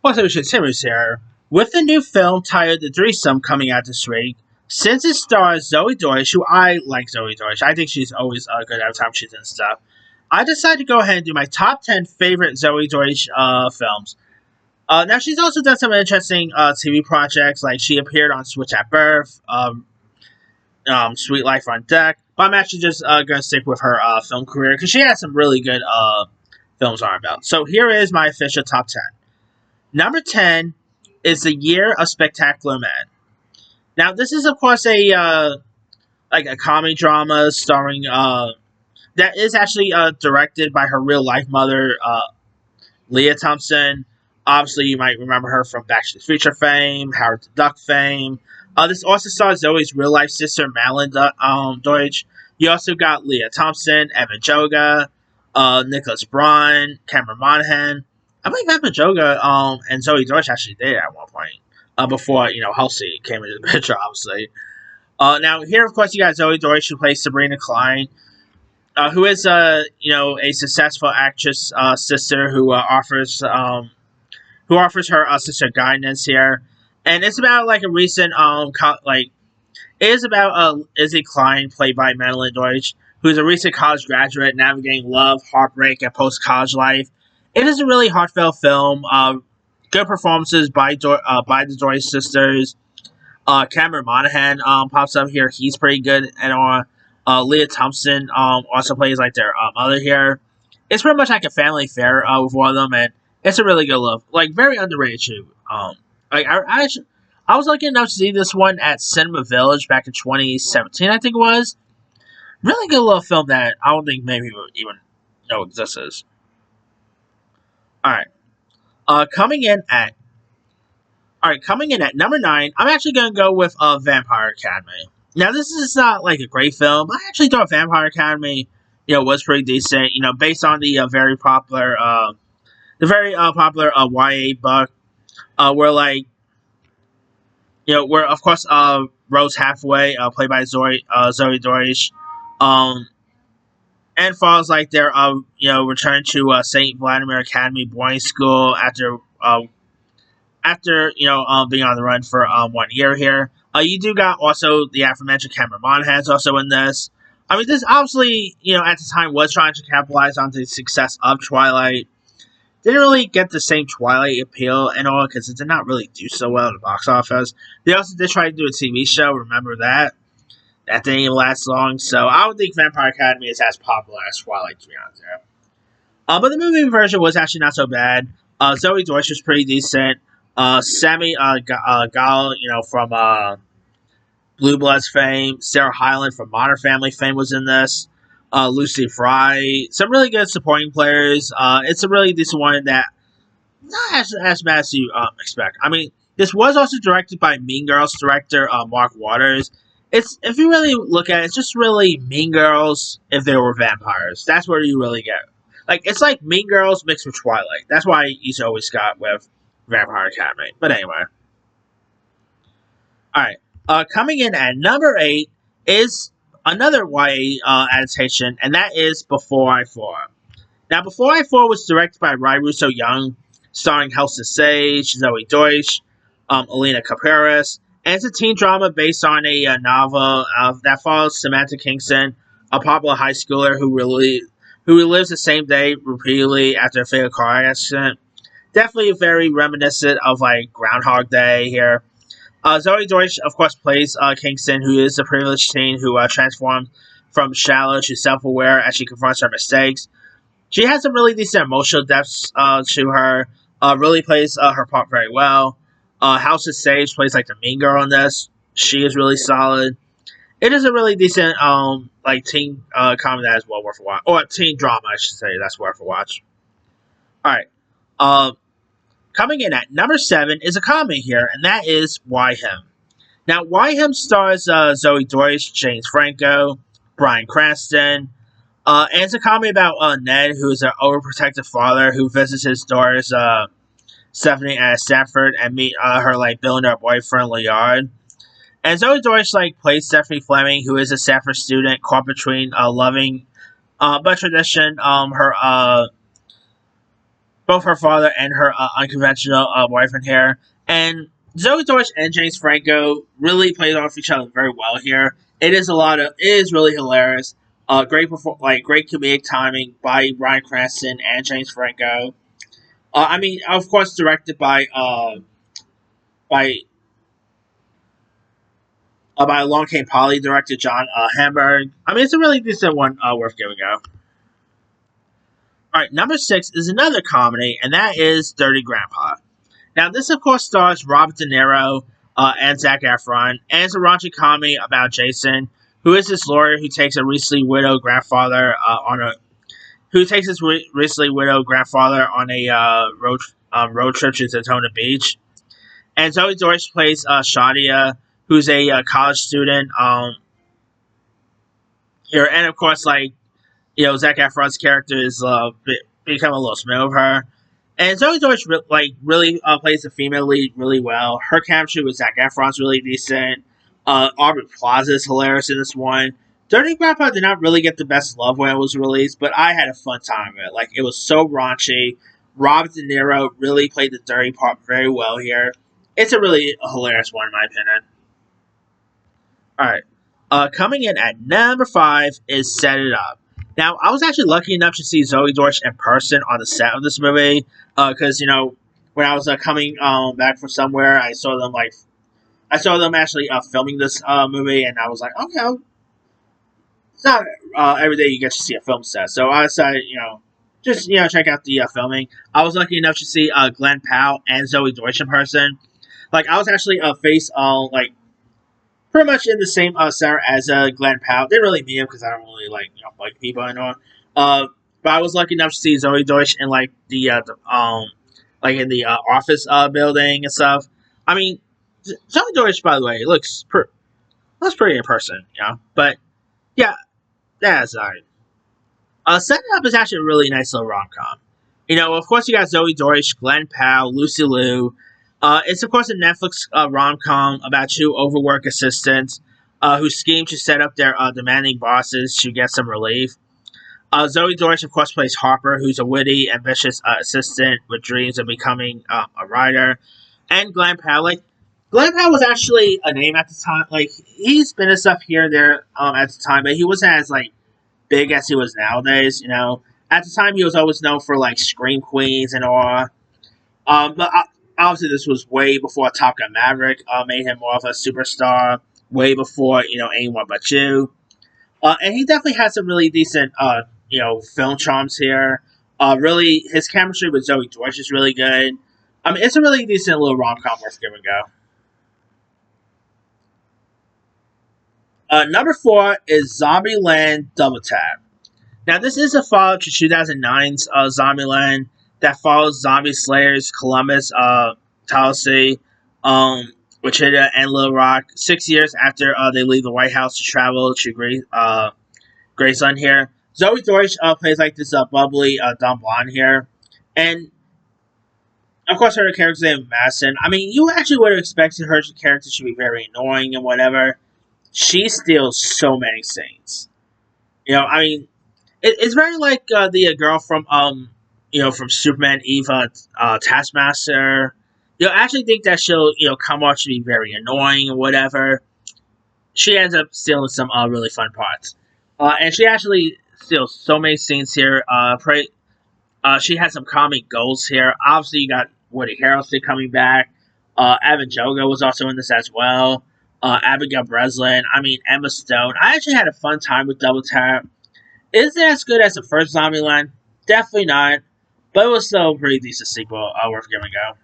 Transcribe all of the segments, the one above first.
What's up, Timmons here. With the new film titled The Threesome coming out this week, since it stars Zoey Deutch, who I like Zoey Deutch, I think she's always good every time she's in stuff. I decided to go ahead and do my top 10 favorite Zoey Deutch films. Now, she's also done some interesting TV projects, like she appeared on Switch at Birth, Sweet Life on Deck, but I'm actually just going to stick with her film career because she has some really good films on her belt. So here is my official top 10. Number 10 is The Year of Spectacular Men. Now, this is, of course, a comedy drama starring that is actually directed by her real life mother, Leah Thompson. Obviously, you might remember her from Back to the Future fame, Howard the Duck fame. This also stars Zoe's real life sister, Madeline Deutch. You also got Leah Thompson, Evan Joga, Nicholas Braun, Cameron Monaghan. I believe Evan Joga and Zoey Deutch actually did at one point. Before, Halsey came into the picture, obviously. Now, here, of course, you got Zoey Deutch, who plays Sabrina Klein, who is, a successful actress sister who offers her sister guidance here. And it's about, a recent, it is about Izzy Klein, played by Madeline Deutch, who's a recent college graduate navigating love, heartbreak, and post-college life. It is a really heartfelt film. Good performances by the Deutch sisters. Cameron Monaghan pops up here. He's pretty good. And Leah Thompson also plays their mother here. It's pretty much like a family affair with one of them, and it's a really good love. Very underrated too. I was lucky enough to see this one at Cinema Village back in 2017, I think it was. Really good little film that I don't think many people even know exists. Alright. Coming in at number 9, I'm actually going to go with Vampire Academy. Now, this is not a great film. I actually thought Vampire Academy, was pretty decent. Based on the very popular YA book, where where of course Rose Hathaway, played by Zoey Deutch, and follows their return to Saint Vladimir Academy boarding school after being on the run for 1 year here. You do got also the aforementioned Cameron Monaghan is also in this. I mean, this obviously at the time was trying to capitalize on the success of Twilight. Didn't really get the same Twilight appeal and all because it did not really do so well at the box office. They also did try to do a TV show. Remember that? That didn't even last long, so I don't think Vampire Academy is as popular as Twilight, to be honest here. But the movie version was actually not so bad. Zoey Deutch was pretty decent. Sammy Gall, from Blue Bloods fame. Sarah Hyland from Modern Family fame was in this. Lucy Fry. Some really good supporting players. It's a really decent one that not as bad as you expect. I mean, this was also directed by Mean Girls director Mark Waters. If you really look at it, it's just really Mean Girls if they were vampires. That's where you really get. It's like Mean Girls mixed with Twilight. That's why you always got with Vampire Academy. But anyway. Alright. Coming in at number 8 is another YA adaptation, and that is Before I Fall. Now, Before I Fall was directed by Rai Russo Young, starring Helsa Sage, Zoey Deutch, Alina Caparis, and it's a teen drama based on a novel that follows Samantha Kingston, a popular high schooler who relives the same day repeatedly after a fatal car accident. Definitely very reminiscent of Groundhog Day here. Zoey Deutch, of course, plays Kingston, who is a privileged teen who transforms from shallow to self-aware as she confronts her mistakes. She has some really decent emotional depths to her. Really plays her part very well. House of Sage plays the mean girl in this. She is really solid. It is a really decent teen comedy that is well worth a watch. Or teen drama, I should say, that's worth a watch. Alright. Coming in at number 7 is a comedy here, and that is Why Him. Now, Why Him stars Zoey Deutch, James Franco, Bryan Cranston, and it's a comedy about Ned, who is an overprotective father who visits his daughters Stephanie at Stanford and meet her billionaire boyfriend Layard. And Zoey Deutch plays Stephanie Fleming, who is a Stanford student caught between loving but tradition her both her father and her unconventional boyfriend here. And Zoe Deutch and James Franco really played off each other very well here. It is really hilarious. Great comedic timing by Bryan Cranston and James Franco. I mean, of course, directed by by Long Came Polly director John Hamburg. I mean, it's a really decent one, worth giving a go. All right, number 6 is another comedy, and that is Dirty Grandpa. Now, this of course stars Robert De Niro and Zac Efron, and it's a raunchy comedy about Jason, who is this lawyer who takes a recently widowed grandfather on a who takes his recently widowed grandfather on a road trip to Daytona Beach. And Zoe Deutch plays Shadia, who's a college student. Here, and of course, Zac Efron's character is become a little smooth with her. And Zoe Deutch really plays the female lead really well. Her chemistry with Zac Efron's really decent. Aubrey Plaza is hilarious in this one. Dirty Grandpa did not really get the best love when it was released, but I had a fun time with it. Like, it was so raunchy. Robert De Niro really played the dirty part very well here. It's a really hilarious one, in my opinion. Alright. Coming in at number 5 is Set It Up. Now, I was actually lucky enough to see Zoe Deutch in person on the set of this movie, because, when I was coming back from somewhere, I saw them actually filming this movie, and I was like, okay, it's not every day you get to see a film set. So I decided, check out the filming. I was lucky enough to see Glenn Powell and Zoe Deutch in person. Like, I was actually pretty much in the same center as Glenn Powell. Didn't really meet him because I don't really like people anymore. But I was lucky enough to see Zoe Deutch in in the office building and stuff. I mean, Zoe Deutch, by the way, looks pretty in person, But yeah, that's alright. Setting Up is actually a really nice little rom com. Of course, you got Zoe Deutch, Glenn Powell, Lucy Liu. It's of course a Netflix rom com about two overworked assistants who scheme to set up their demanding bosses to get some relief. Zoe Deutch, of course, plays Harper, who's a witty, ambitious assistant with dreams of becoming a writer. And Glenn Powell, Glenn Powell was actually a name at the time. He's been in stuff here and there at the time, but he wasn't as big as he was nowadays. At the time, he was always known for Scream Queens and all. But obviously, this was way before Top Gun Maverick made him more of a superstar. Way before Anyone But You. And he definitely has some really decent film charms here. Really, his chemistry with Zoe Deutch is really good. I mean, it's a really decent little rom-com worth giving a go. Number 4 is Zombieland Double Tap. Now, this is a follow-up to 2009's Zombieland that follows zombie slayers Columbus, Tallahassee, Wichita, and Little Rock 6 years after they leave the White House to travel to Graceland here. Zoe Deutch plays this bubbly dumb blonde here. And, of course, her character's name Madison. I mean, you actually would have expected her character to be very annoying and whatever. She steals so many scenes. I mean, it's very like the girl from from Superman, Eva, Taskmaster. I actually think that she'll come off to be very annoying and whatever. She ends up stealing some really fun parts. And she actually steals so many scenes here. She has some comic goals here. Obviously, you got Woody Harrelson coming back. Evan Jogo was also in this as well. Abigail Breslin. I mean, Emma Stone. I actually had a fun time with Double Tap. Isn't it as good as the first Zombieland? Definitely not. But it was still a pretty decent sequel worth giving a go.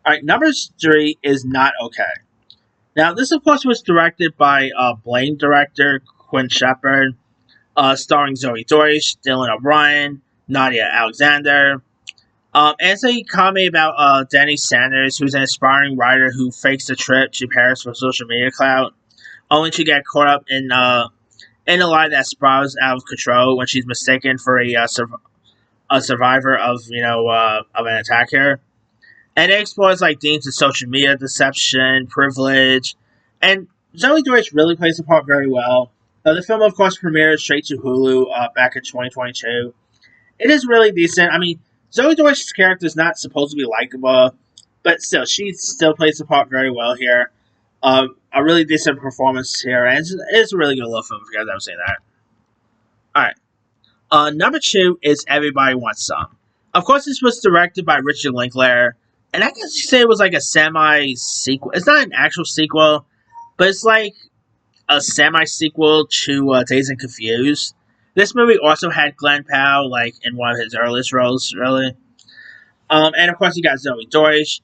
Alright, number 3 is Not Okay. Now, this, of course, was directed by Blame director Quinn Shepard, starring Zoe Deutch, Dylan O'Brien, Nadia Alexander. And it's a comedy about Danny Sanders, who's an aspiring writer who fakes a trip to Paris for social media clout, only to get caught up in a lie that spirals out of control when she's mistaken for a survivor of an attack here. And it explores themes of social media deception, privilege, and Zoe Deutch really plays the part very well. The film, of course, premiered straight to Hulu back in 2022. it is really decent. I mean, Zoey Deutch's character is not supposed to be likable, but still, she still plays the part very well here. A really decent performance here, and it's a really good little film if you guys ever seen that. All right. Number two is Everybody Wants Some. Of course, this was directed by Richard Linklater, and I guess you say it was like a semi sequel. It's not an actual sequel, but it's like a semi sequel to Dazed and Confused. This movie also had Glenn Powell like in one of his earliest roles, really. And of course, you got Zoey Deutch,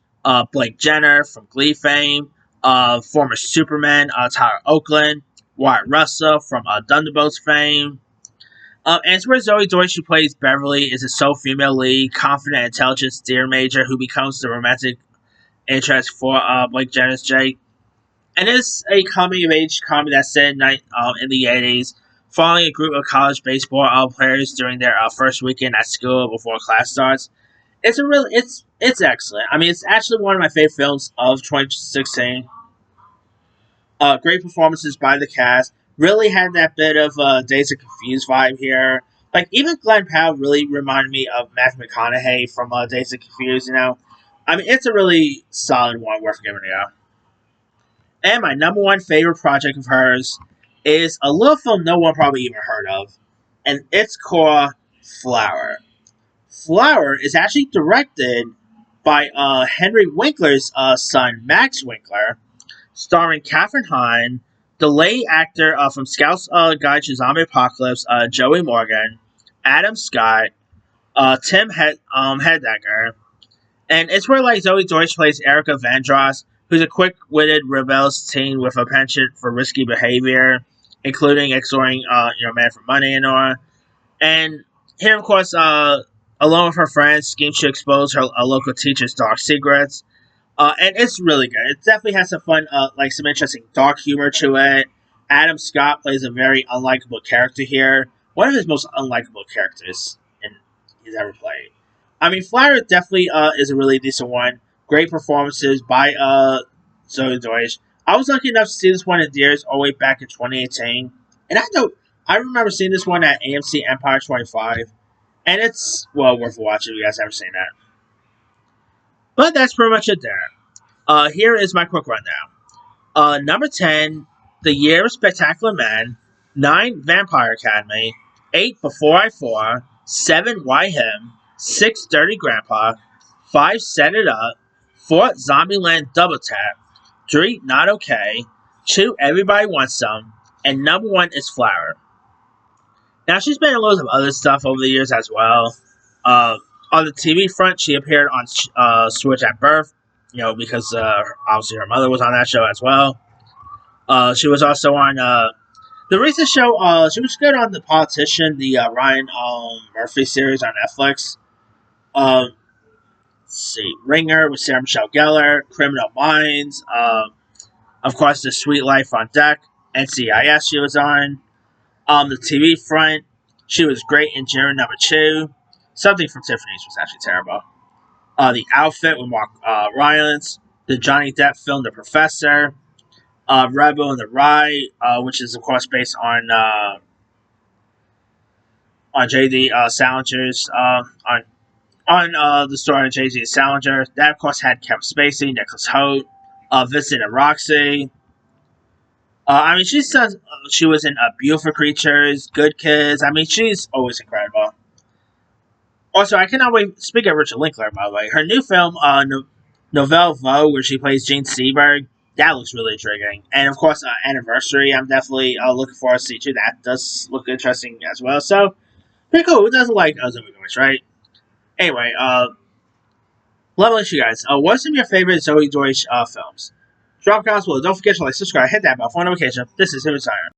Blake Jenner from Glee fame, former Superman Tyler Oakland, Wyatt Russell from Thunderbolts fame. And it's where Zoey Deutch, who plays Beverly, is a sole female lead, confident, intelligent steer major who becomes the romantic interest for Blake Jenner's Jake. And it's a coming-of-age comedy that's set in the 80s, following a group of college baseball players during their first weekend at school before class starts. It's excellent. I mean, it's actually one of my favorite films of 2016. Great performances by the cast. Really had that bit of Dazed and Confused vibe here. Like, even Glenn Powell really reminded me of Matthew McConaughey from Dazed and Confused, you know? I mean, it's a really solid one worth giving it out. And my number one favorite project of hers is a little film no one probably even heard of. And it's called Flower. Flower is actually directed by Henry Winkler's son, Max Winkler, starring Katherine Hahn, the late actor from Scout's Guide to Zombie Apocalypse, Joey Morgan, Adam Scott, Tim Heidecker, and it's where like Zoey Deutch plays Erica Vandross, who's a quick-witted, rebellious teen with a penchant for risky behavior, including exploring, man for money and all. And here, of course, along with her friends, schemes to expose her local teacher's dark secrets. And it's really good. It definitely has some fun, some interesting dark humor to it. Adam Scott plays a very unlikable character here. One of his most unlikable characters he's ever played. I mean, Flower definitely is a really decent one. Great performances by Zoey Deutch. I was lucky enough to see this one in theaters all the way back in 2018. And I remember seeing this one at AMC Empire 25. And it's, well, worth watching if you guys haven't seen that. But that's pretty much it there. Here is my quick rundown. Number 10, The Year of Spectacular Men. 9, Vampire Academy. 8, Before I 4. 7, Why Him. 6, Dirty Grandpa. 5, Set It Up. 4, Zombieland Double Tap. 3, Not Okay. 2, Everybody Wants Some. And number 1 is Flower. Now, she's been in loads of other stuff over the years as well. On the TV front, she appeared on Switch at Birth, because obviously her mother was on that show as well. She was also on the recent show. She was good on The Politician, the Ryan Murphy series on Netflix. Let's see, Ringer with Sarah Michelle Gellar, Criminal Minds, of course, The Sweet Life on Deck, NCIS she was on. On the TV front, she was great in Juror Number 2. Something from Tiffany's was actually terrible. The Outfit with Mark Rylance, the Johnny Depp film The Professor, Rebel and the Rye, which is of course based on J.D. Salinger's on the story of J.D. Salinger. That of course had Kevin Spacey, Nicholas Hoult, Vincent and Roxy. I mean, she was in Beautiful Creatures, Good Kids. I mean, she's always incredible. Also, I cannot wait. Speaking of Richard Linklater, by the way, her new film, Nouvelle Vague, where she plays Jean Seberg, that looks really intriguing. And of course, Anniversary, I'm definitely looking forward to see too. That does look interesting as well. So, pretty cool. Who doesn't like Zoey Deutch, right? Anyway, let me let you guys. What's some of your favorite Zoey Deutch films? Drop comments below. Don't forget to like, subscribe, hit that bell for notification. This is Him Signer.